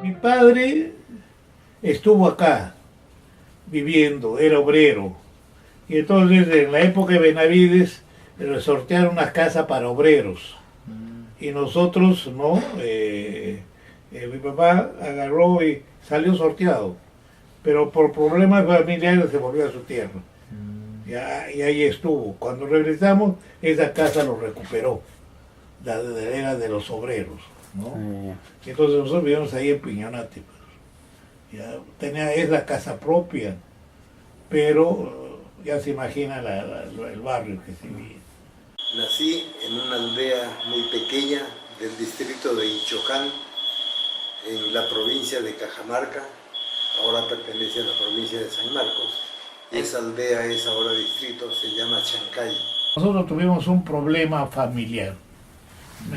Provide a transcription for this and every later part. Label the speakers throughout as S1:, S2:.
S1: Mi padre estuvo acá viviendo, era obrero. Y entonces en la época de Benavides sortearon unas casas para obreros. Y nosotros, ¿no? Mi papá agarró y salió sorteado. Pero por problemas familiares se volvió a su tierra. Y ahí estuvo. Cuando regresamos, esa casa lo recuperó. Era de los obreros, ¿no? Entonces nosotros vivíamos ahí en Piñonate. Ya es la casa propia, pero ya se imagina el barrio que se vivía.
S2: Nací en una aldea muy pequeña del distrito de Inchoján, en la provincia de Cajamarca. Ahora pertenece a la provincia de San Marcos. Esa aldea es ahora distrito, se llama Chancay.
S1: Nosotros tuvimos un problema familiar.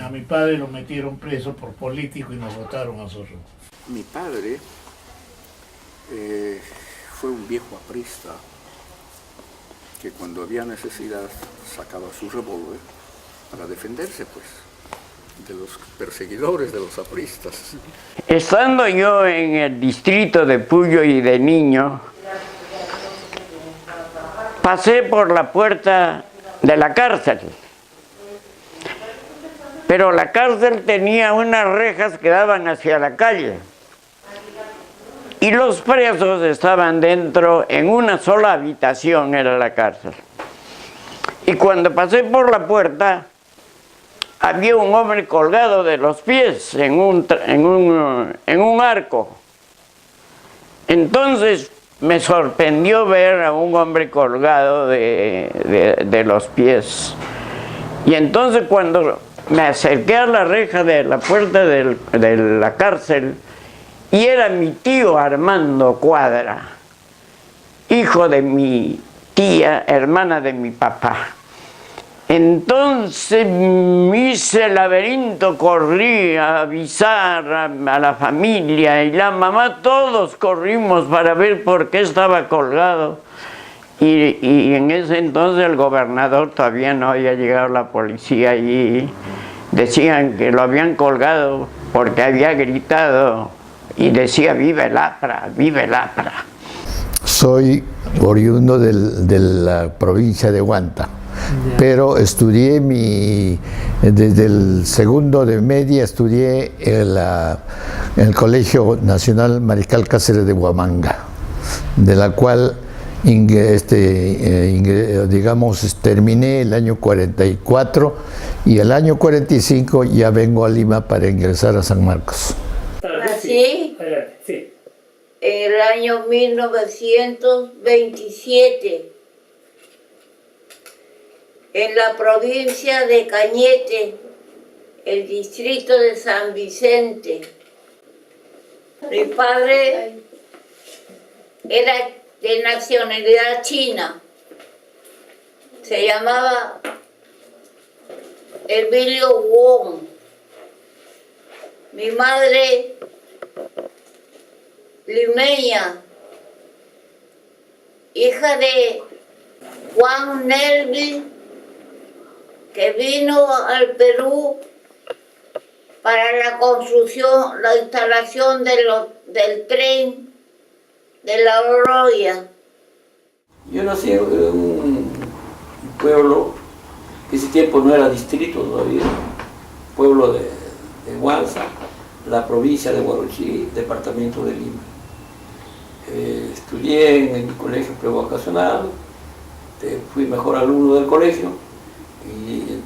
S1: A mi padre lo metieron preso por político y nos votaron a nosotros.
S3: Mi padre fue un viejo aprista que cuando había necesidad sacaba su revólver para defenderse, pues, de los perseguidores de los apristas.
S4: Estando yo en el distrito de Puyo y de niño, pasé por la puerta de la cárcel. Pero la cárcel tenía unas rejas que daban hacia la calle. Y los presos estaban dentro, en una sola habitación era la cárcel. Y cuando pasé por la puerta, había un hombre colgado de los pies en un arco. Entonces me sorprendió ver a un hombre colgado de los pies. Y entonces cuando me acerqué a la reja de la puerta de la cárcel, y era mi tío Armando Cuadra, hijo de mi tía, hermana de mi papá. Entonces me hice el laberinto, corrí a avisar a la familia y la mamá, todos corrimos para ver por qué estaba colgado. Y en ese entonces el gobernador todavía no había llegado la policía y decían que lo habían colgado porque había gritado y decía vive el APRA, vive el APRA.
S5: Soy oriundo de la provincia de Huanta, pero estudié desde el segundo de media estudié en el Colegio Nacional Mariscal Cáceres de Huamanga, de la cual digamos, terminé el año 44 y el año 45 ya vengo a Lima para ingresar a San Marcos.
S6: Nací en el año 1927 en la provincia de Cañete, el distrito de San Vicente. Mi padre era de nacionalidad china, se llamaba Emilio Wong. Mi madre, limeña, hija de Juan Nelvi, que vino al Perú para la construcción, la instalación del tren de La Oroya.
S7: Yo nací en un pueblo que ese tiempo no era distrito todavía, pueblo de Huanza, la provincia de Huarochirí, departamento de Lima. Estudié en el colegio prevocacional, fui mejor alumno del colegio y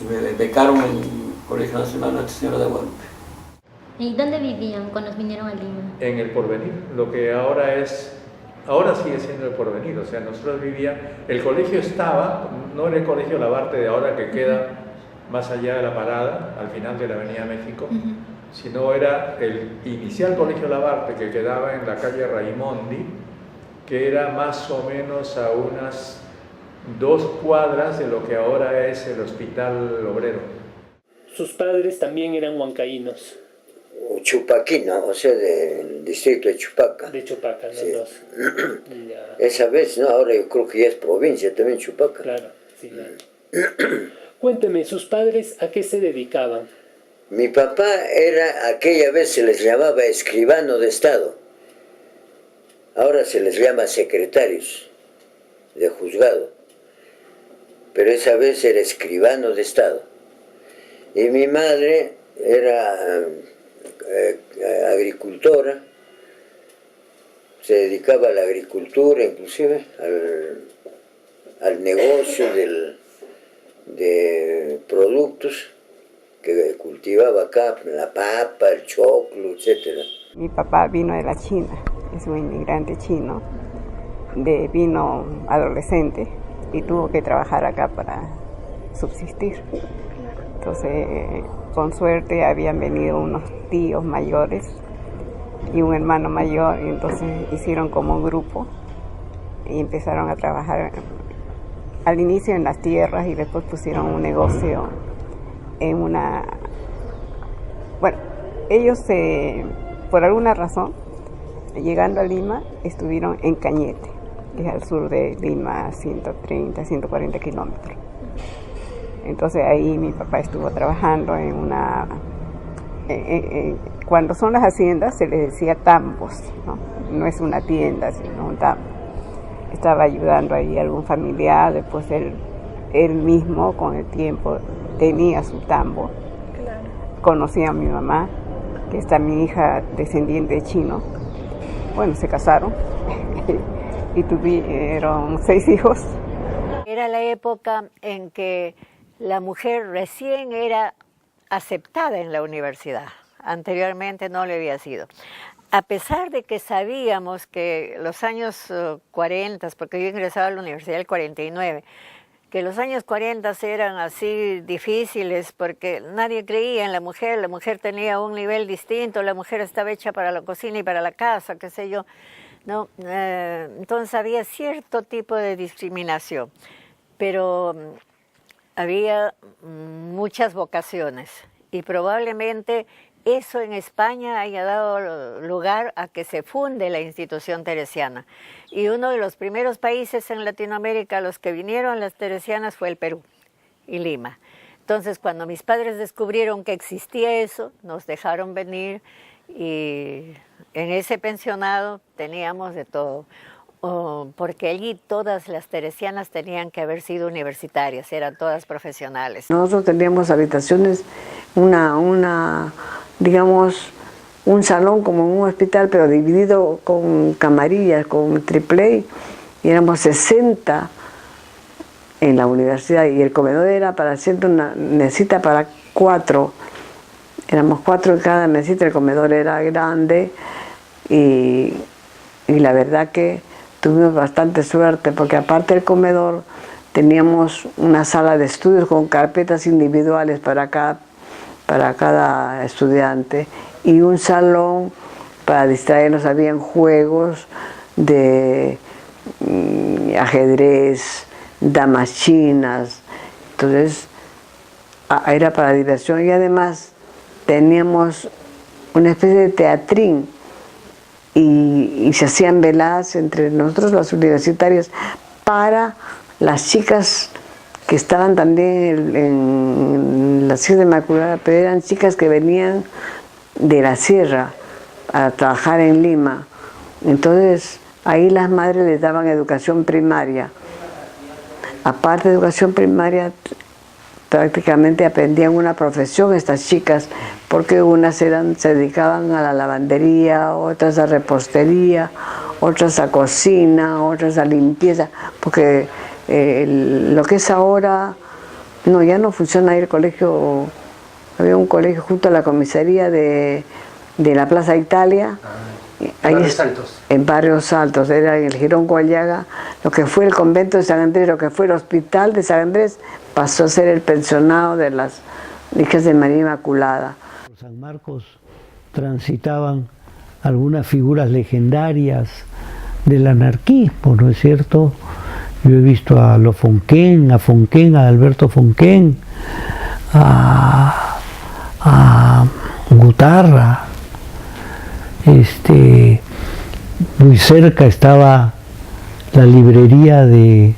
S7: me becaron en el Colegio Nacional Nuestra Señora de Guadalupe.
S8: ¿Y dónde vivían cuando vinieron a Lima?
S9: En el Porvenir, lo que ahora sigue siendo el Porvenir. O sea, nosotros el colegio estaba, no era el colegio Labarte de ahora que queda más allá de la parada, al final de la Avenida México, sino era el inicial colegio Labarte que quedaba en la calle Raimondi, que era más o menos a unas 2 cuadras de lo que ahora es el Hospital Obrero.
S10: Sus padres también eran huancaínos.
S11: Chupaquino, o sea, del distrito de Chupaca.
S10: De Chupaca, los
S11: sí.
S10: dos.
S11: Esa vez, ¿no? Ahora yo creo que ya es provincia también Chupaca.
S10: Claro, sí, claro. Cuénteme, ¿sus padres a qué se dedicaban?
S11: Mi papá era, aquella vez se les llamaba escribano de Estado. Ahora se les llama secretarios de juzgado. Pero esa vez era escribano de Estado. Y mi madre era agricultora, se dedicaba a la agricultura, inclusive al negocio de productos que cultivaba acá, la papa, el choclo, etc.
S12: Mi papá vino de la China, es un inmigrante chino, vino adolescente y tuvo que trabajar acá para subsistir. Entonces, con suerte habían venido unos tíos mayores y un hermano mayor, y entonces hicieron como un grupo y empezaron a trabajar al inicio en las tierras y después pusieron un negocio en una... Bueno, ellos por alguna razón, llegando a Lima, estuvieron en Cañete, que es al sur de Lima, 130, 140 kilómetros. Entonces ahí mi papá estuvo trabajando en una... cuando son las haciendas se les decía tambos, ¿no? No es una tienda, sino un tambo. Estaba ayudando ahí a algún familiar, después él mismo con el tiempo tenía su tambo. Claro. Conocí a mi mamá, que está mi hija descendiente de chino. Bueno, se casaron y tuvieron 6 hijos.
S13: Era la época en que la mujer recién era aceptada en la universidad. Anteriormente no le había sido. A pesar de que sabíamos que los años 40, porque yo ingresaba a la universidad en el 49, que los años 40 eran así difíciles porque nadie creía en la mujer tenía un nivel distinto, la mujer estaba hecha para la cocina y para la casa, qué sé yo, ¿no? Entonces había cierto tipo de discriminación, pero había muchas vocaciones y probablemente eso en España haya dado lugar a que se funde la institución teresiana. Y uno de los primeros países en Latinoamérica a los que vinieron las teresianas fue el Perú y Lima. Entonces, cuando mis padres descubrieron que existía eso, nos dejaron venir y en ese pensionado teníamos de todo. Porque allí todas las teresianas tenían que haber sido universitarias, eran todas profesionales.
S14: Nosotros teníamos habitaciones, digamos, un salón como en un hospital, pero dividido con camarillas, con triple A, y éramos 60 en la universidad, y el comedor era para hacer una mesita para 4. Éramos 4 en cada mesita, el comedor era grande, y la verdad que tuvimos bastante suerte, porque aparte del comedor teníamos una sala de estudios con carpetas individuales para cada estudiante y un salón para distraernos. Habían juegos de ajedrez, damas chinas, entonces era para diversión, y además teníamos una especie de teatrín y se hacían veladas entre nosotros los universitarios para las chicas que estaban también en la Sierra de Inmaculada, pero eran chicas que venían de la sierra a trabajar en Lima. Entonces ahí las madres les daban educación primaria. Aparte de educación primaria, prácticamente aprendían una profesión estas chicas, porque unas se dedicaban a la lavandería, otras a repostería, otras a cocina, otras a limpieza, porque lo que es ahora, no, ya no funciona ahí el colegio. Había un colegio junto a la comisaría de la Plaza Italia.
S10: Barrios Altos.
S14: En Barrios Altos, era en el Girón Guayaga, lo que fue el convento de San Andrés, lo que fue el hospital de San Andrés, pasó a ser el pensionado de las hijas de María Inmaculada.
S15: Por San Marcos transitaban algunas figuras legendarias del anarquismo, ¿no es cierto? Yo he visto a Lo Fonquén, a Alberto Fonquén, a Gutarra. Muy cerca estaba la librería de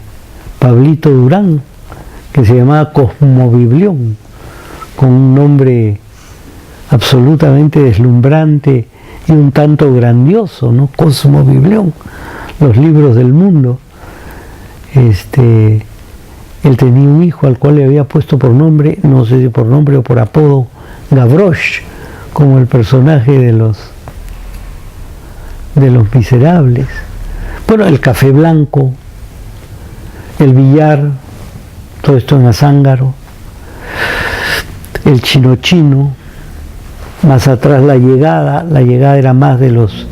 S15: Pablito Durán, que se llamaba Cosmobiblión, con un nombre absolutamente deslumbrante y un tanto grandioso, ¿no? Cosmobiblión, los libros del mundo. Él tenía un hijo al cual le había puesto por nombre, no sé si por nombre o por apodo, Gavroche, como el personaje de los Miserables. Bueno, el Café Blanco, el billar, todo esto en Azángaro, el Chino Chino, más atrás la llegada era más de los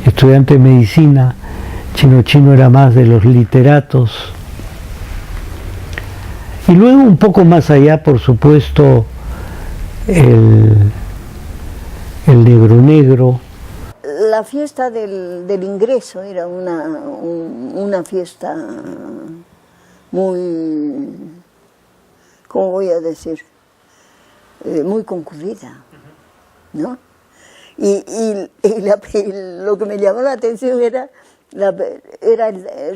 S15: estudiantes de medicina, Chino Chino era más de los literatos. Y luego un poco más allá, por supuesto, el Negro Negro.
S16: La fiesta del ingreso era una fiesta muy, ¿cómo voy a decir? Muy concurrida, ¿no? Y lo que me llamó la atención era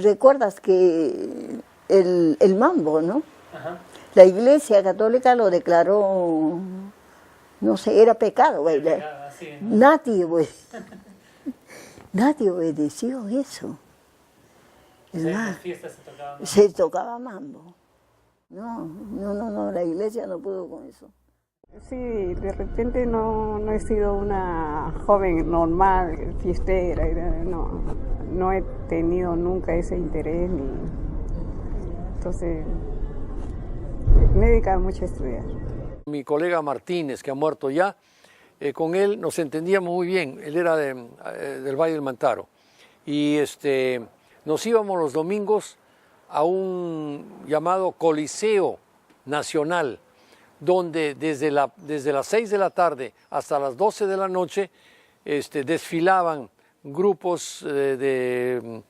S16: recuerdas que el mambo, ¿no? Ajá. La Iglesia Católica lo declaró, no sé, era pecado bailar. Sí, ¿no? Nadie obedeció eso. Es más, se tocaba mambo. No, la Iglesia no pudo con eso.
S12: Sí, de repente no he sido una joven normal, fiestera, no he tenido nunca ese interés, entonces me he dedicado mucho a estudiar.
S17: Mi colega Martínez, que ha muerto ya, con él nos entendíamos muy bien, él era del Valle del Mantaro, y nos íbamos los domingos a un llamado Coliseo Nacional, donde desde las 6 de la tarde hasta las 12 de la noche desfilaban grupos de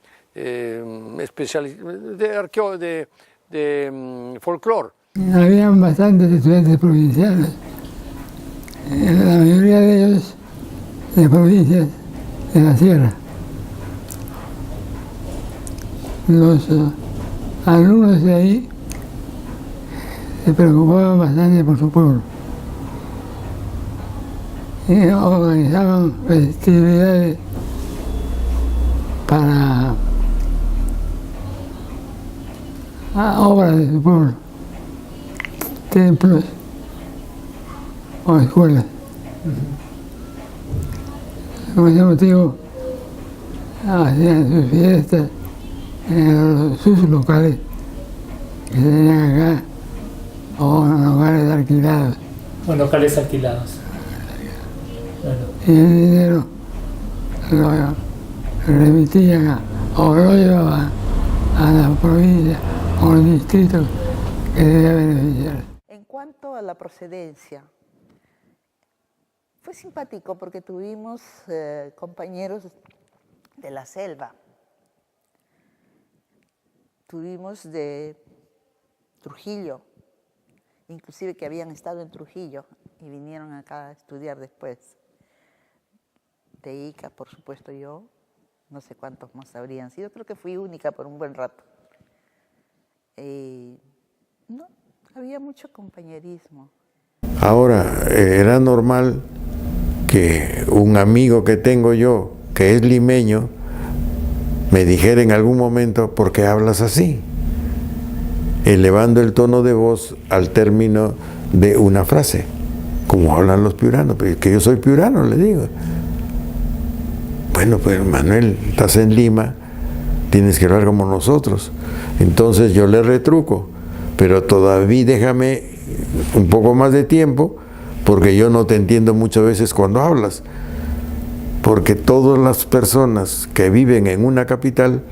S17: folclore.
S18: Habían bastantes estudiantes provinciales, la mayoría de ellos de provincias de la sierra. Los alumnos de ahí se preocupaban bastante por su pueblo y organizaban festividades para obras de su pueblo, templos o escuelas. Por ese motivo hacían sus fiestas en sus locales que se tenían acá, o en locales alquilados.
S10: O locales alquilados. Bueno.
S18: Y el dinero lo remitían o lo llevaban a la provincia o al distrito que debía beneficiar.
S19: En cuanto a la procedencia, fue simpático porque tuvimos compañeros de la selva. Tuvimos de Trujillo, inclusive que habían estado en Trujillo y vinieron acá a estudiar después. De Ica, por supuesto yo, no sé cuántos más habrían sido, creo que fui única por un buen rato. No, había mucho compañerismo.
S20: Ahora, era normal que un amigo que tengo yo, que es limeño, me dijera en algún momento, ¿por qué hablas así? Elevando el tono de voz al término de una frase, como hablan los piuranos, pero es que yo soy piurano, le digo. Bueno, pues Manuel, estás en Lima, tienes que hablar como nosotros. Entonces yo le retruco, pero todavía déjame un poco más de tiempo, porque yo no te entiendo muchas veces cuando hablas. Porque todas las personas que viven en una capital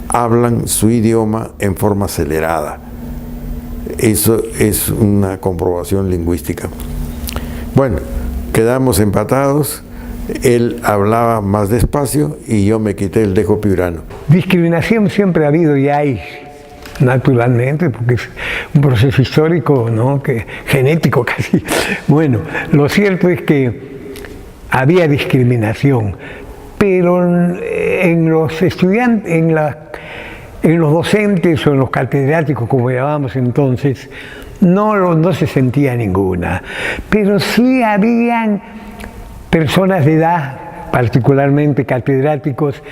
S20: hablan su idioma en forma acelerada. Eso es una comprobación lingüística. Bueno, quedamos empatados. Él hablaba más despacio y yo me quité el dejo piurano.
S21: Discriminación siempre ha habido y hay.
S18: naturalmente, porque es un proceso histórico, ¿no? Genético casi. Bueno, lo cierto es que había discriminación, pero en los estudiantes, en los docentes o en los catedráticos, como llamábamos entonces, no se sentía ninguna. Pero sí habían personas de edad, particularmente catedráticos,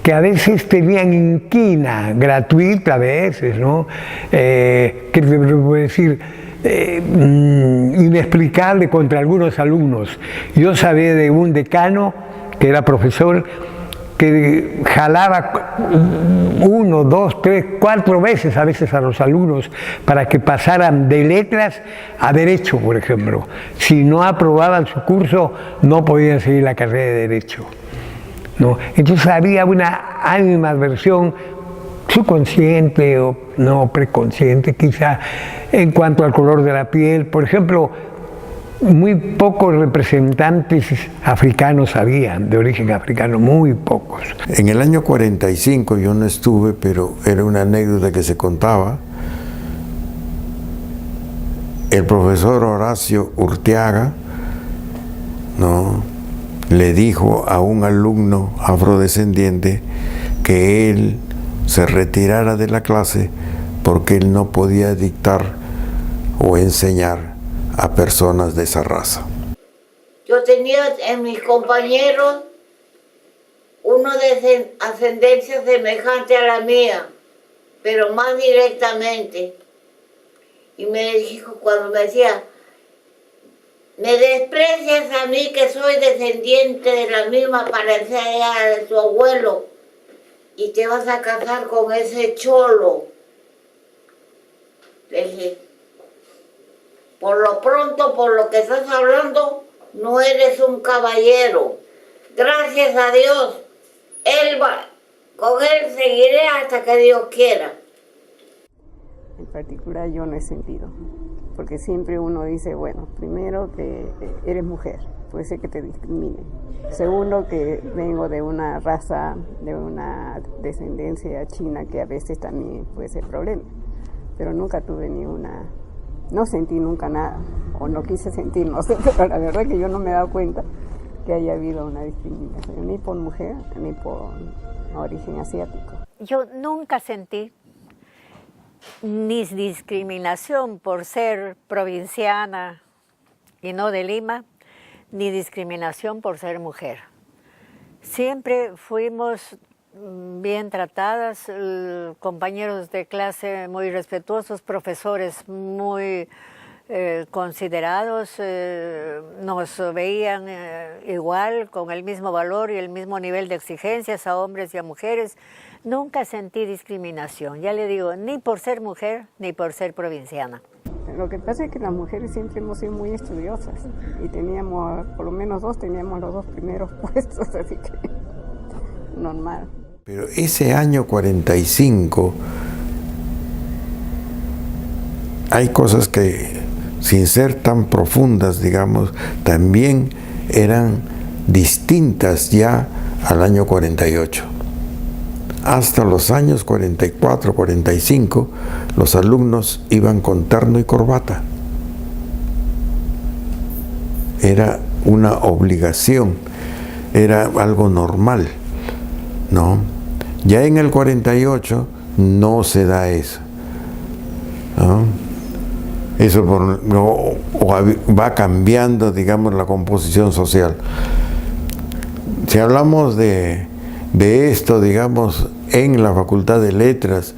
S18: que a veces tenían inquina gratuita, a veces, ¿no? Que puedo decir, inexplicable contra algunos alumnos. Yo sabía de un decano que era profesor que jalaba 1, 2, 3, 4 veces a veces a los alumnos para que pasaran de letras a derecho, por ejemplo. Si no aprobaban su curso, no podían seguir la carrera de derecho, ¿no? Entonces había una animadversión subconsciente o no preconsciente quizá en cuanto al color de la piel. Por ejemplo, muy pocos representantes africanos habían, de origen africano, muy pocos.
S20: En el año 45 yo no estuve, pero era una anécdota que se contaba. El profesor Horacio Urteaga, ¿no?, le dijo a un alumno afrodescendiente que él se retirara de la clase porque él no podía dictar o enseñar a personas de esa raza.
S6: Yo tenía en mis compañeros uno de ascendencia semejante a la mía, pero más directamente. Y me dijo, cuando me decía, me desprecias a mí que soy descendiente de la misma parecida de tu abuelo y te vas a casar con ese cholo. Le dije, por lo pronto, por lo que estás hablando, no eres un caballero. Gracias a Dios, con él seguiré hasta que Dios quiera.
S12: En particular yo no he sentido, porque siempre uno dice, bueno, primero que eres mujer, puede ser que te discriminen. Segundo, que vengo de una raza, de una descendencia china, que a veces también puede ser problema. Pero nunca tuve no sentí nunca nada, o no quise sentir, no sé, pero la verdad es que yo no me he dado cuenta que haya habido una discriminación, ni por mujer, ni por origen asiático.
S13: Yo nunca sentí ni discriminación por ser provinciana y no de Lima, ni discriminación por ser mujer. Siempre fuimos bien tratadas, compañeros de clase muy respetuosos, profesores muy considerados, nos veían igual, con el mismo valor y el mismo nivel de exigencias a hombres y a mujeres. Nunca sentí discriminación, ya le digo, ni por ser mujer, ni por ser provinciana.
S12: Lo que pasa es que las mujeres siempre hemos sido muy estudiosas y teníamos, por lo menos teníamos los 2 primeros puestos, así que normal.
S20: Pero ese año 45 hay cosas que, sin ser tan profundas, digamos, también eran distintas ya al año 48. Hasta los años 44, 45, los alumnos iban con terno y corbata. Era una obligación, era algo normal, ¿no? Ya en el 48 no se da eso, ¿no? Eso va cambiando, digamos, la composición social. Si hablamos de esto, digamos, en la Facultad de Letras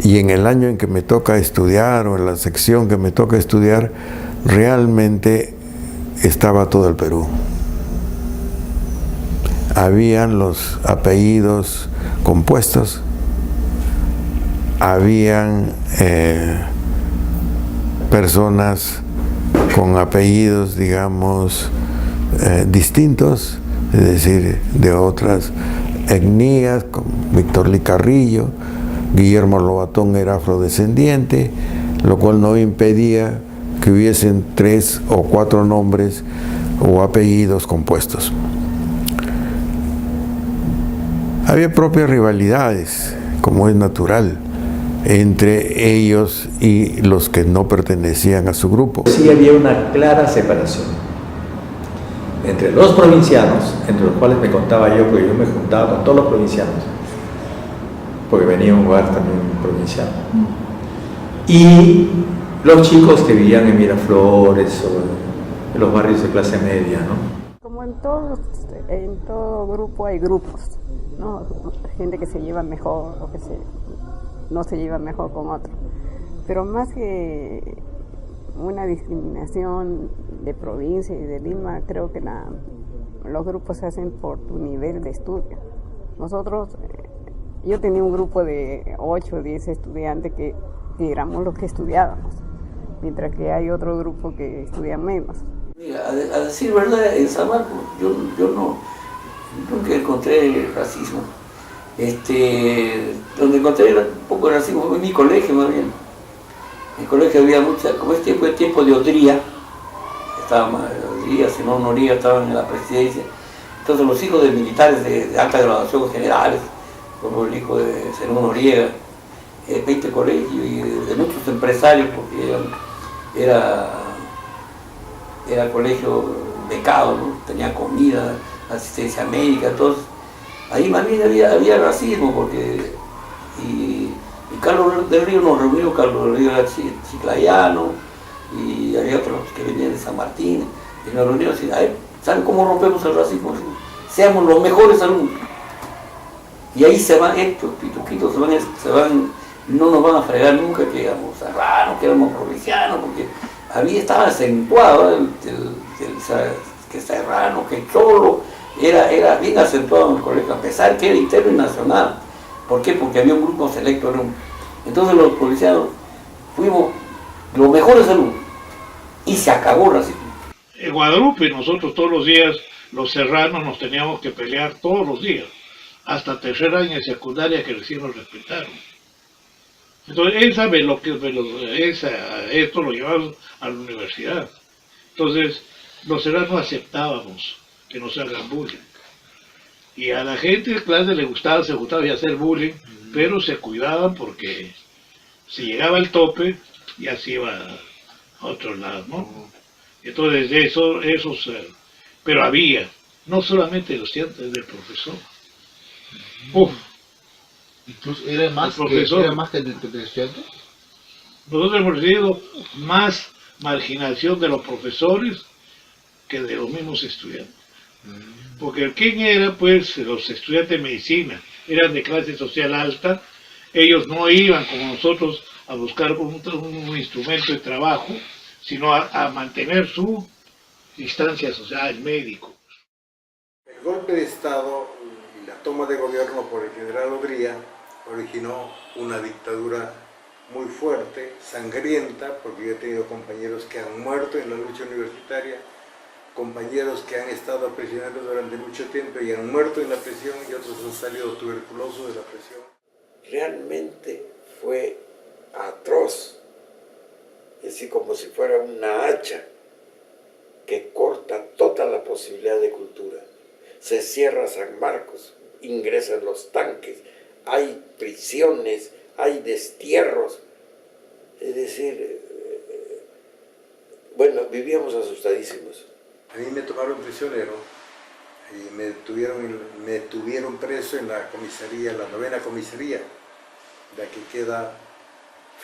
S20: y en el año en que me toca estudiar o en la sección que me toca estudiar, realmente estaba todo el Perú. Habían los apellidos compuestos, habían personas con apellidos, digamos, distintos, es decir, de otras etnias, como Víctor Licarrillo. Guillermo Lobatón era afrodescendiente, lo cual no impedía que hubiesen 3 o 4 nombres o apellidos compuestos. Había propias rivalidades, como es natural, entre ellos y los que no pertenecían a su grupo.
S9: Sí había una clara separación entre los provincianos, entre los cuales me contaba yo, porque yo me juntaba con todos los provincianos, porque venía a un lugar también provinciano, y los chicos que vivían en Miraflores o en los barrios de clase media, ¿no?
S12: Como en todo grupo hay grupos, ¿no? Gente que se lleva mejor o que no se lleva mejor con otro. Pero más que una discriminación de provincia y de Lima, creo que los grupos se hacen por tu nivel de estudio. Nosotros, yo tenía un grupo de 8 o 10 estudiantes que éramos los que estudiábamos, mientras que hay otro grupo que estudia menos.
S7: Mira, a decir verdad, en San Marcos yo nunca encontré racismo. Donde encontré un poco de racismo fue en mi colegio, más bien. En mi colegio había mucha, como es tiempo de Odría, estaba Odría, Simón Noriega estaban en la presidencia. Entonces los hijos de militares de alta graduación generales, como el hijo de Simón Noriega, 20 colegios y de muchos empresarios, porque era colegio becado, ¿no? Tenía comida, asistencia médica, entonces ahí más bien había racismo, porque y Carlos del Río nos reunió, Carlos del Río era chiclayano, y había otros que venían de San Martín, y nos reunió así, ¿saben cómo rompemos el racismo? Seamos los mejores alumnos. Y ahí se van estos pituquitos, no nos van a fregar nunca que éramos serranos, que éramos provincianos, porque estaba acentuado que serrano, que cholo, era bien acentuado en el colegio, a pesar que era interno y nacional. ¿Por qué? Porque había un grupo selecto. Entonces los provincianos fuimos los mejores alumnos y se acabó el racismo.
S1: En Guadalupe nosotros todos los días, los serranos nos teníamos que pelear todos los días, hasta tercer año de secundaria que recién nos respetaron. Entonces esto lo llevamos a la universidad. Entonces los serranos aceptábamos que nos hagan bullying. Y a la gente de clase le gustaba, se gustaba y hacer bullying, pero se cuidaban porque se llegaba al tope y así iba a otros lados, ¿no? Entonces pero había, no solamente los estudiantes del profesor.
S21: Incluso era más que el estudiante.
S1: Nosotros hemos recibido más marginación de los profesores que de los mismos estudiantes. Porque ¿quién era? Pues los estudiantes de medicina, eran de clase social alta, ellos no iban como nosotros a buscar un instrumento de trabajo, sino a mantener su distancia social, médico.
S2: El golpe de Estado y la toma de gobierno por el general Odría originó una dictadura muy fuerte, sangrienta, porque yo he tenido compañeros que han muerto en la lucha universitaria, compañeros que han estado prisioneros durante mucho tiempo y han muerto en la prisión, y otros han salido tuberculosos de la prisión.
S11: Realmente fue atroz, es decir, como si fuera una hacha que corta toda la posibilidad de cultura. Se cierra San Marcos, ingresan los tanques, hay prisiones, hay destierros, es decir, bueno, vivíamos asustadísimos.
S2: A mí me tomaron prisionero y me tuvieron preso en la comisaría, la 9ª comisaría, la que queda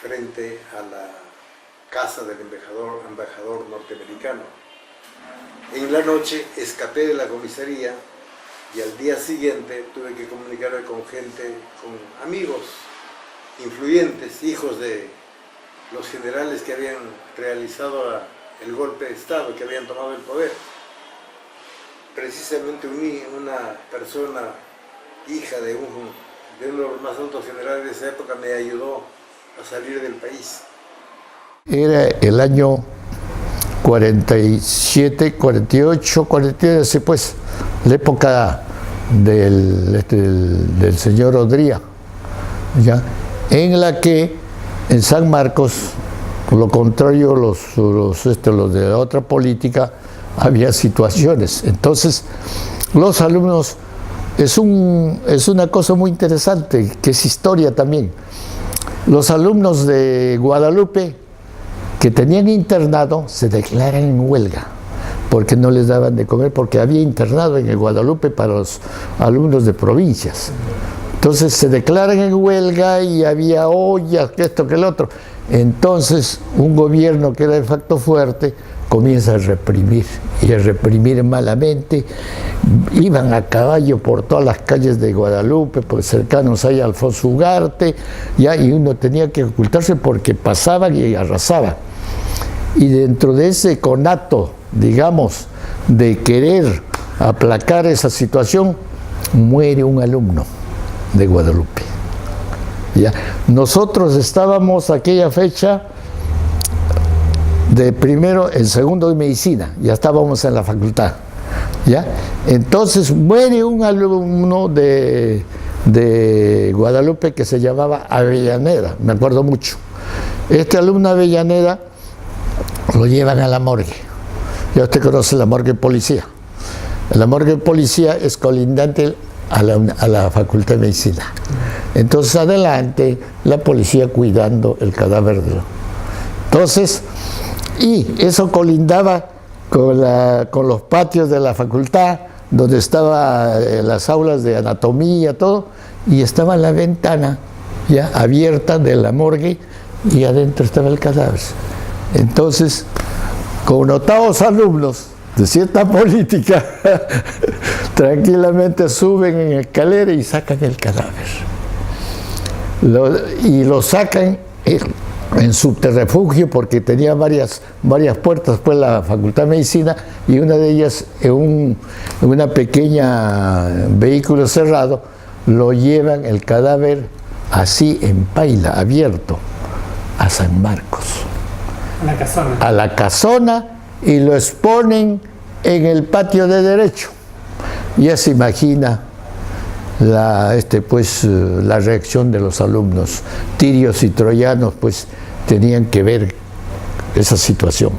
S2: frente a la casa del embajador norteamericano. En la noche escapé de la comisaría y al día siguiente tuve que comunicarme con gente, con amigos influyentes, hijos de los generales que habían realizado el golpe de Estado, que habían tomado el poder. Precisamente una persona, hija de uno de los más altos generales de esa época, me ayudó a salir del país.
S5: Era el año 47, 48, 49, pues, la época del señor Odría, ¿ya? En la que en San Marcos, por lo contrario, los de la otra política, había situaciones. Entonces, los alumnos, es una cosa muy interesante, que es historia también. Los alumnos de Guadalupe que tenían internado se declaran en huelga porque no les daban de comer, porque había internado en el Guadalupe para los alumnos de provincias. Entonces se declaran en huelga y había ollas, que esto, que el otro. Entonces un gobierno que era de facto fuerte comienza a reprimir, y a reprimir malamente. Iban a caballo por todas las calles de Guadalupe, por cercanos ahí a Alfonso Ugarte, ya, y uno tenía que ocultarse porque pasaban y arrasaban. Y dentro de ese conato, digamos, de querer aplacar esa situación, muere un alumno de Guadalupe. ¿Ya? Nosotros estábamos aquella fecha de primero, en segundo de medicina, ya estábamos en la facultad. ¿Ya? Entonces muere un alumno de Guadalupe que se llamaba Avellaneda, me acuerdo mucho. Este alumno Avellaneda lo llevan a la morgue. Ya usted conoce la morgue de policía. La morgue de policía es colindante a la Facultad de Medicina. Entonces adelante la policía cuidando el cadáver de... Entonces, y eso colindaba con los patios de la facultad, donde estaban las aulas de anatomía, todo, y estaba la ventana ya abierta de la morgue y adentro estaba el cadáver. Entonces, connotados alumnos de cierta política, tranquilamente suben en escalera y sacan el cadáver. Y lo sacan en subterrafugio porque tenía varias puertas, pues, la Facultad de Medicina, y una de ellas en una pequeña vehículo cerrado, lo llevan el cadáver así en paila, abierto, a San Marcos.
S10: A la casona.
S5: A la casona, y lo exponen en el patio de Derecho. Ya se imagina la reacción de los alumnos. Tirios y troyanos pues tenían que ver esa situación,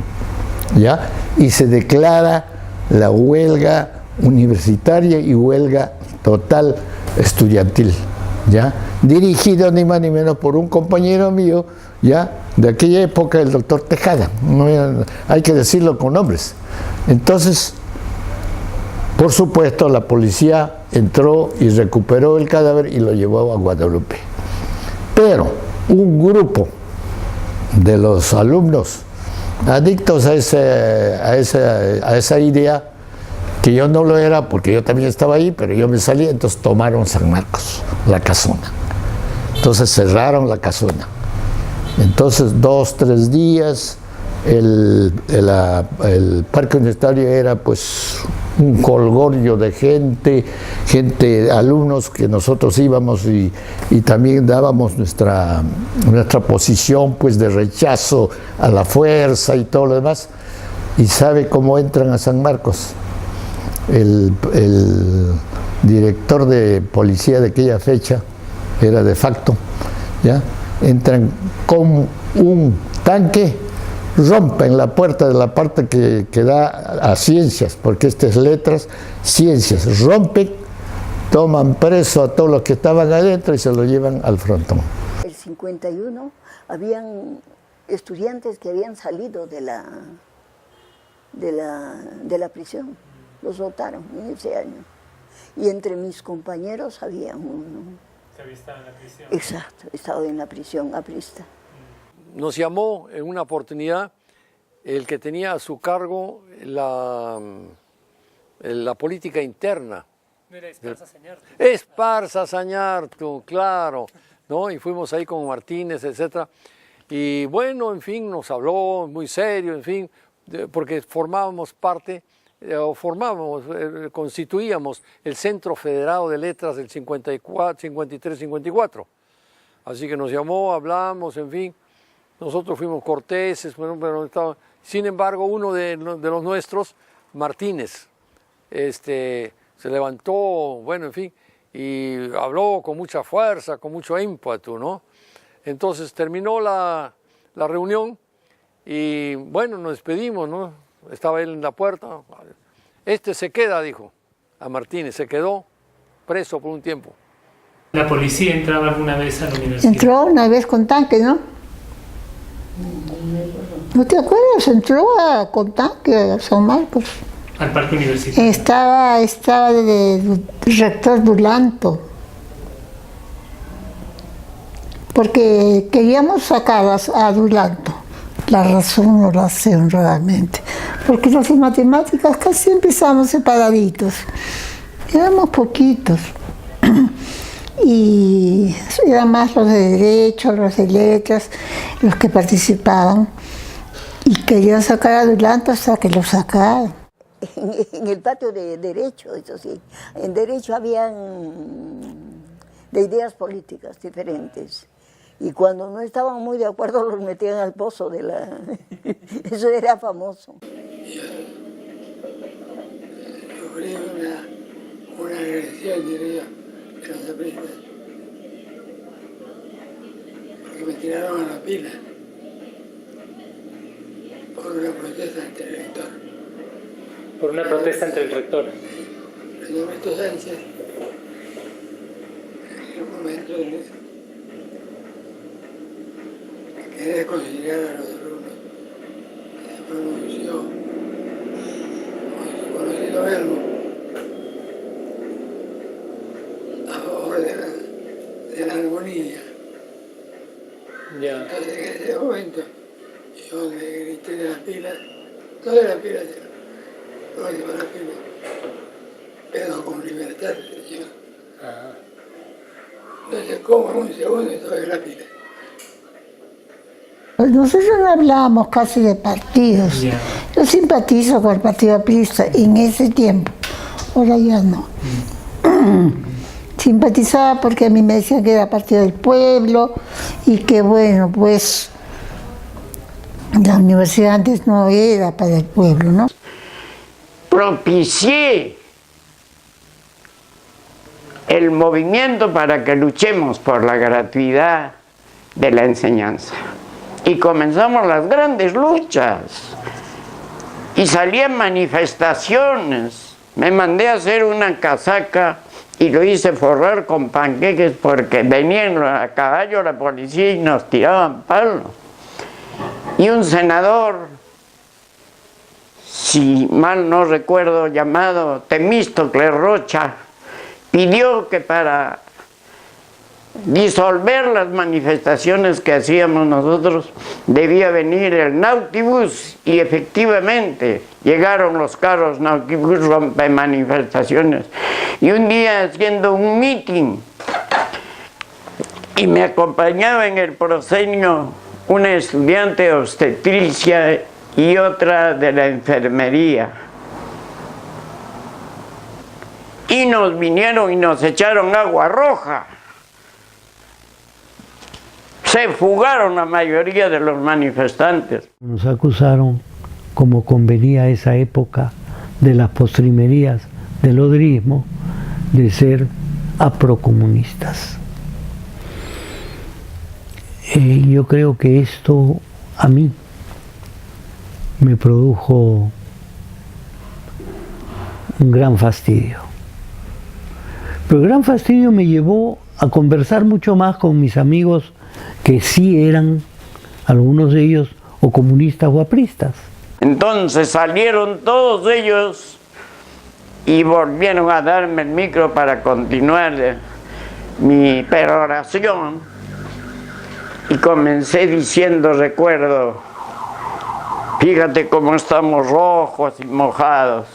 S5: ¿ya? Y se declara la huelga universitaria y huelga total estudiantil, ¿ya? Dirigida ni más ni menos por un compañero mío, ¿ya?, de aquella época, el doctor Tejada. No, hay que decirlo con nombres. Entonces, por supuesto, la policía entró y recuperó el cadáver y lo llevó a Guadalupe. Pero un grupo de los alumnos adictos a esa idea, que yo no lo era porque yo también estaba ahí, pero yo me salí, entonces tomaron San Marcos, la casona. Entonces cerraron la casona. Entonces 2, 3 días el parque universitario era pues un colgorio de gente, alumnos que nosotros íbamos y también dábamos nuestra posición pues de rechazo a la fuerza y todo lo demás. ¿Y sabe cómo entran a San Marcos? El director de policía de aquella fecha era de facto, ¿ya? Entran con un tanque, rompen la puerta de la parte que da a ciencias, porque este es letras, ciencias, rompen, toman preso a todos los que estaban adentro y se lo llevan al frontón.
S16: El 51 habían estudiantes que habían salido de la prisión, los votaron en ese año. Y entre mis compañeros había uno.
S10: ¿Se había estado en la prisión?
S16: Exacto, estaba en la prisión aprista.
S17: Nos llamó en una oportunidad el que tenía a su cargo la política interna.
S10: ¿No era Esparza Sañartu?
S17: Esparza Sañartu, claro, ¿no? Y fuimos ahí con Martínez, etcétera. Y bueno, en fin, nos habló muy serio, en fin, porque formábamos parte, constituíamos el Centro Federado de Letras del 53-54. Así que nos llamó, hablamos, en fin. Nosotros fuimos corteses, pero sin embargo, uno de los nuestros, Martínez, se levantó, bueno, en fin, y habló con mucha fuerza, con mucho ímpetu, ¿no? Entonces terminó la reunión y, bueno, nos despedimos, ¿no? Estaba él en la puerta. Se queda, dijo a Martínez, se quedó preso por un tiempo.
S10: ¿La policía entraba alguna vez a la universidad?
S3: Entró una vez con tanque, ¿no? ¿No te acuerdas? Entró con tanque a San Marcos.
S10: Al parque universitario.
S3: Estaba de rector Dulanto. Porque queríamos sacar a Dulanto. La razón no la sé honradamente. Porque los de matemáticas casi empezamos separaditos. Éramos poquitos. Y eran más los de Derecho, los de Letras, los que participaban. Y querían sacar a Dulanto hasta que lo sacaron.
S16: En el patio de Derecho, eso sí. En Derecho habían de ideas políticas diferentes. Y cuando no estaban muy de acuerdo los metían al pozo de la... Eso era famoso.
S18: Sufrí una agresión, diría, de los apristas. Porque me tiraron a la pila por una protesta ante el rector.
S10: Por una protesta entre el rector.
S18: Roberto Sánchez, en un momento que reconciliar a los alumnos, se pronunció con su conocido verbo a favor de la armonía.
S10: Ya.
S18: Entonces en ese momento yo le grité de las pilas, no de las pilas, no de las pilas, pero con libertad, señor. Entonces como en un segundo estoy en la pila.
S3: Nosotros no hablábamos casi de partidos.
S10: Yeah.
S3: Yo simpatizo con el Partido Aprista en ese tiempo, ahora ya no. Simpatizaba porque a mí me decían que era Partido del Pueblo y que bueno, pues la universidad antes no era para el pueblo, ¿no?
S4: Propicié el movimiento para que luchemos por la gratuidad de la enseñanza. Y comenzamos las grandes luchas. Y salían manifestaciones. Me mandé a hacer una casaca y lo hice forrar con panqueques porque venían a caballo la policía y nos tiraban palos. Y un senador, si mal no recuerdo, llamado Temístocles Rocha, pidió que para disolver las manifestaciones que hacíamos nosotros debía venir el Nautibus, y efectivamente llegaron los carros Nautibus rompe manifestaciones. Y un día haciendo un meeting y me acompañaba en el proscenio una estudiante de obstetricia y otra de la enfermería. Y nos vinieron y nos echaron agua roja. Se fugaron la mayoría de los manifestantes.
S15: Nos acusaron, como convenía a esa época de las postrimerías del odrismo, de ser aprocomunistas. Yo creo que esto a mí me produjo un gran fastidio. Pero el gran fastidio me llevó a conversar mucho más con mis amigos que sí eran, algunos de ellos, o comunistas o apristas.
S4: Entonces salieron todos ellos y volvieron a darme el micro para continuar mi peroración. Y comencé diciendo, recuerdo, fíjate cómo estamos rojos y mojados.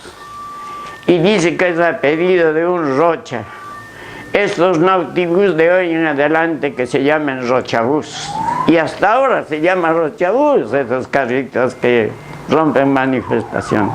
S4: Y dice que es a pedido de un Rocha. Estos Nautibus de hoy en adelante que se llaman Rochabús. Y hasta ahora se llama Rochabús, esos carritos que rompen manifestación.